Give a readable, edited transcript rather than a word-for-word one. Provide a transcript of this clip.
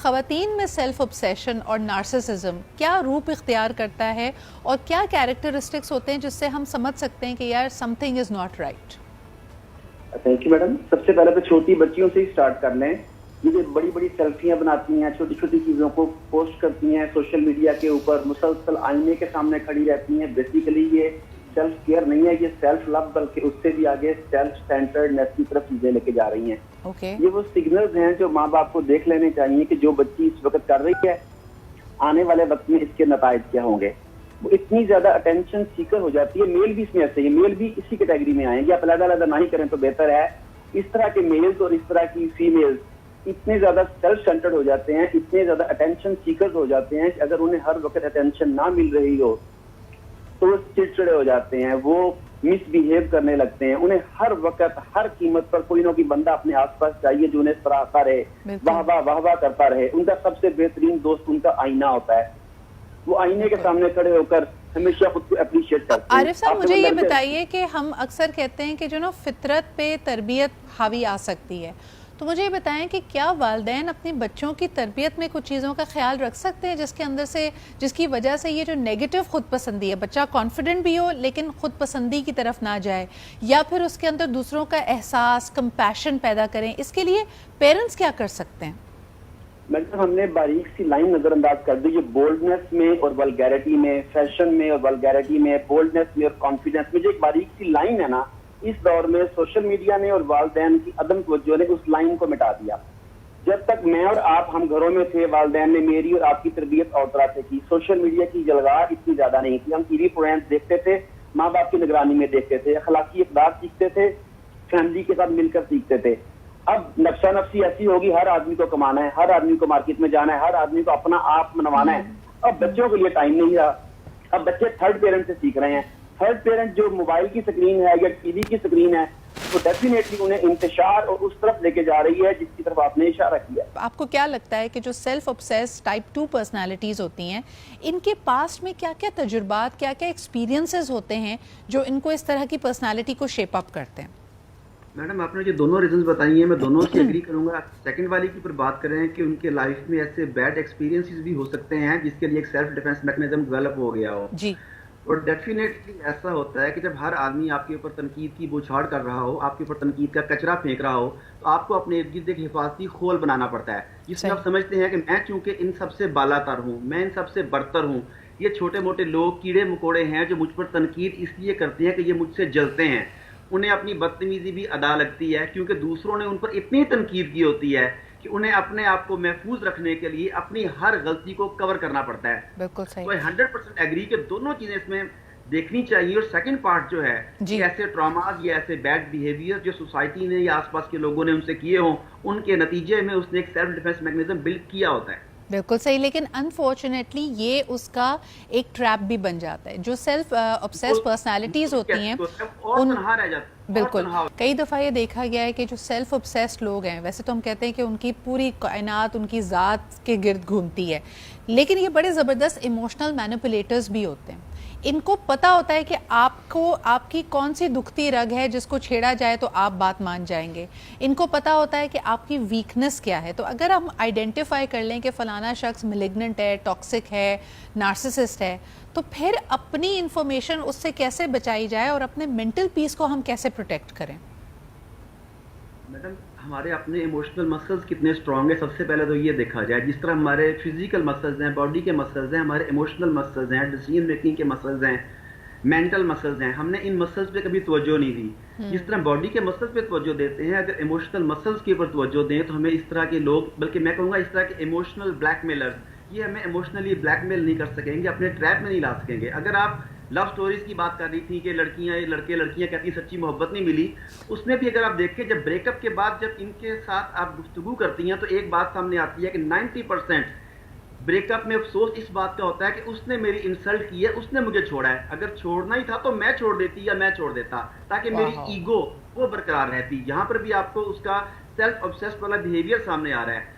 خواتین میں self obsession اور نارسسزم کیا روپ اختیار کرتا ہے اور کیا کیریکٹرسٹکس ہوتے ہیں جس سے ہم سمجھ سکتے ہیں کہ یار something is not right? Thank you madam. سب سے پہلے تو چھوٹی بچیوں سے ہی اسٹارٹ کر لیں. یہ جو بڑی بڑی سیلفیاں بناتی ہیں, چھوٹی چھوٹی چیزوں کو پوسٹ کرتی ہیں سوشل میڈیا کے اوپر, مسلسل آئینے کے سامنے کھڑی رہتی ہیں, بیسیکلی یہ سیلف کیئر نہیں ہے, یہ سیلف لو, بلکہ اس سے بھی آگے سیلف سینٹرڈنیس کی طرف چیزیں لے کے جا رہی ہیں. یہ وہ سگنلز ہیں جو ماں باپ کو دیکھ لینے چاہیے کہ جو بچی اس وقت کر رہی ہے آنے والے وقت میں اس کے نتائج کیا ہوں گے. وہ اتنی زیادہ اٹینشن سیکر ہو جاتی ہے. میل بھی اس میں ایسے ہی, میل بھی اسی کیٹیگری میں آئیں گے. آپ علیحدہ علیحدہ نہ ہی کریں تو بہتر ہے. اس طرح کے میلز اور اس طرح کی فیمیلز اتنے زیادہ سیلف سینٹرڈ ہو جاتے ہیں, اتنے زیادہ اٹینشن سیکرز ہو جاتے ہیں کہ اگر انہیں ہر وقت اٹینشن نہ مل رہی ہو تو وہ چڑچڑے ہو جاتے ہیں, وہ مس بیہیو کرنے لگتے ہیں. انہیں ہر وقت ہر قیمت پر کوئی نہ کوئی بندہ اپنے آس پاس چاہیے جو انہیں سراہتا رہے, واہ واہ واہ واہ کرتا رہے. ان کا سب سے بہترین دوست ان کا آئینہ ہوتا ہے. وہ آئینے کے سامنے کھڑے ہو کر ہمیشہ خود کو اپریشیٹ کرتے ہیں. عارف صاحب مجھے یہ بتائیے کہ ہم اکثر کہتے ہیں کہ جو نا فطرت پہ تربیت حاوی آ سکتی ہے, تو مجھے یہ بتائیں کہ کیا والدین اپنی بچوں کی تربیت میں کچھ چیزوں کا خیال رکھ سکتے ہیں جس کے اندر سے, جس کی وجہ سے یہ جو نیگیٹو خود پسندی ہے, بچہ کانفیڈنٹ بھی ہو لیکن خود پسندی کی طرف نہ جائے, یا پھر اس کے اندر دوسروں کا احساس, کمپیشن پیدا کریں, اس کے لیے پیرنٹس کیا کر سکتے ہیں؟ مطلب ہم نے باریک سی لائن نظر انداز کر دی. یہ بولڈنس میں اور ولگیرٹی میں, فیشن میں اور ولگیرٹی میں, بولڈنس میں اور کانفیڈنس میں جو ایک باریک سی لائن ہے نا, اس دور میں سوشل میڈیا نے اور والدین کی عدم توجہ نے اس لائن کو مٹا دیا. جب تک میں اور آپ ہم گھروں میں تھے, والدین نے میری اور آپ کی تربیت اور طرح سے کی. سوشل میڈیا کی جلوہ اتنی زیادہ نہیں تھی. ہم ٹی وی پروگرامز دیکھتے تھے, ماں باپ کی نگرانی میں دیکھتے تھے, اخلاقی اقدار سیکھتے تھے, فیملی کے ساتھ مل کر سیکھتے تھے. اب نفسا نفسی ایسی ہوگی, ہر آدمی کو کمانا ہے, ہر آدمی کو مارکیٹ میں جانا ہے, ہر آدمی کو اپنا آپ منوانا ہے. اب بچوں کے لیے ٹائم نہیں رہا. اب بچے تھرڈ پیرنٹ سے سیکھ رہے ہیں. تھرڈ پیرنٹ جو موبائل کی سکرین ہے یا ٹی وی کی سکرین ہے, وہ ڈیفینیٹلی انہیں انتشار اور اس طرف لے کے جا رہی ہے جس کی طرف آپ نے اشارہ کیا. آپ کو کیا لگتا ہے کہ جو سیلف obsessed ٹائپ 2 پرسنالٹیز ہوتی ہیں, ان کے پاسٹ میں کیا کیا تجربات, کیا کیا ایکسپیرینسز ہوتے ہیں جو ان کو اس طرح کی پرسنالٹی کو شیپ اپ کرتے ہیں؟ میڈم آپ نے جو دونوں ریزنز بتائی ہیں میں دونوں سے ایگری کروں گا. سیکنڈ والی کی پر بات کریں کہ ان کے لائف میں ایسے بیڈ ایکسپیرینسز بھی ہو سکتے ہیں جس کے لیے ایک سیلف ڈیفینس میکنزم ڈیولپ ہو گیا ہو. جی. اور ڈیفینیٹلی ایسا ہوتا ہے کہ جب ہر آدمی آپ کے اوپر تنقید کی بوچھاڑ کر رہا ہو, آپ کے اوپر تنقید کا کچرا پھینک رہا ہو, تو آپ کو اپنے ارد گرد ایک حفاظتی خول بنانا پڑتا ہے جس میں آپ سمجھتے ہیں کہ میں چونکہ ان سب سے بالا تر ہوں, میں ان سب سے برتر ہوں. یہ چھوٹے موٹے لوگ کیڑے مکوڑے ہیں جو مجھ پر تنقید اس لیے کرتے ہیں کہ یہ مجھ سے جلتے ہیں. انہیں اپنی بدتمیزی بھی ادا لگتی ہے کیونکہ دوسروں نے ان پر اتنی تنقید کی ہوتی ہے کہ انہیں اپنے آپ کو محفوظ رکھنے کے لیے اپنی ہر غلطی کو کور کرنا پڑتا ہے. بالکل صحیح. تو 100% ایگری کہ دونوں چیزیں اس میں دیکھنی چاہیے. اور سیکنڈ پارٹ جو ہے کہ ایسے ٹراماز یا ایسے بیڈ بیہیویئر جو سوسائٹی نے یا آس پاس کے لوگوں نے ان سے کیے ہوں, ان کے نتیجے میں اس نے ایک سیلف ڈیفینس میکنزم بلڈ کیا ہوتا ہے. بالکل صحیح. لیکن انفارچونیٹلی یہ اس کا ایک ٹریپ بھی بن جاتا ہے. جو سیلف obsessed پرسنالٹیز ہوتی ہیں ان بالکل کئی دفعہ یہ دیکھا گیا ہے کہ جو سیلف obsessed لوگ ہیں, ویسے تو ہم کہتے ہیں کہ ان کی پوری کائنات ان کی ذات کے گرد گھومتی ہے, لیکن یہ بڑے زبردست ایموشنل مینیپولیٹرز بھی ہوتے ہیں. ان کو پتہ ہوتا ہے کہ آپ کو آپ کی کون سی دکھتی رگ ہے جس کو چھیڑا جائے تو آپ بات مان جائیں گے. ان کو پتہ ہوتا ہے کہ آپ کی ویکنس کیا ہے. تو اگر ہم آئیڈینٹیفائی کر لیں کہ فلانا شخص ملیگننٹ ہے, ٹاکسک ہے, نارسسسٹ ہے, تو پھر اپنی انفارمیشن اس سے کیسے بچائی جائے اور اپنے مینٹل پیس کو ہم کیسے پروٹیکٹ کریں؟ میڈم ہمارے اپنے ایموشنل مسلز کتنے اسٹرانگ ہیں, سب سے پہلے تو یہ دیکھا جائے. جس طرح ہمارے فزیکل مسلز ہیں, باڈی کے مسلز ہیں, ہمارے ایموشنل مسلز ہیں, ڈیسیژن میکنگ کے مسلز ہیں, مینٹل مسلز ہیں. ہم نے ان مسلز پہ کبھی توجہ نہیں دی. جس طرح باڈی کے مسلز پہ توجہ دیتے ہیں, اگر ایموشنل مسلز کے اوپر توجہ دیں تو ہمیں اس طرح کے لوگ, بلکہ میں کہوں گا اس طرح کے ایموشنل بلیک میلرز, یہ ہمیں ایموشنلی بلیک میل نہیں کر سکیں گے, اپنے ٹریپ میں نہیں لا سکیں گے. اگر آپ لو سٹوریز کی بات کر رہی تھی کہ لڑکیاں لڑکیاں کہتی سچی محبت نہیں ملی, اس میں بھی اگر آپ دیکھیں جب بریک اپ کے بعد جب ان کے ساتھ آپ گفتگو کرتی ہیں تو ایک بات سامنے آتی ہے کہ 90% بریک اپ میں افسوس اس بات کا ہوتا ہے کہ اس نے میری انسلٹ کی ہے, اس نے مجھے چھوڑا ہے. اگر چھوڑنا ہی تھا تو میں چھوڑ دیتی یا میں چھوڑ دیتا تاکہ میری ایگو وہ برقرار رہتی. یہاں پر بھی آپ کو اس کا سیلف obsessed والا بیہیویئر سامنے آ رہا ہے.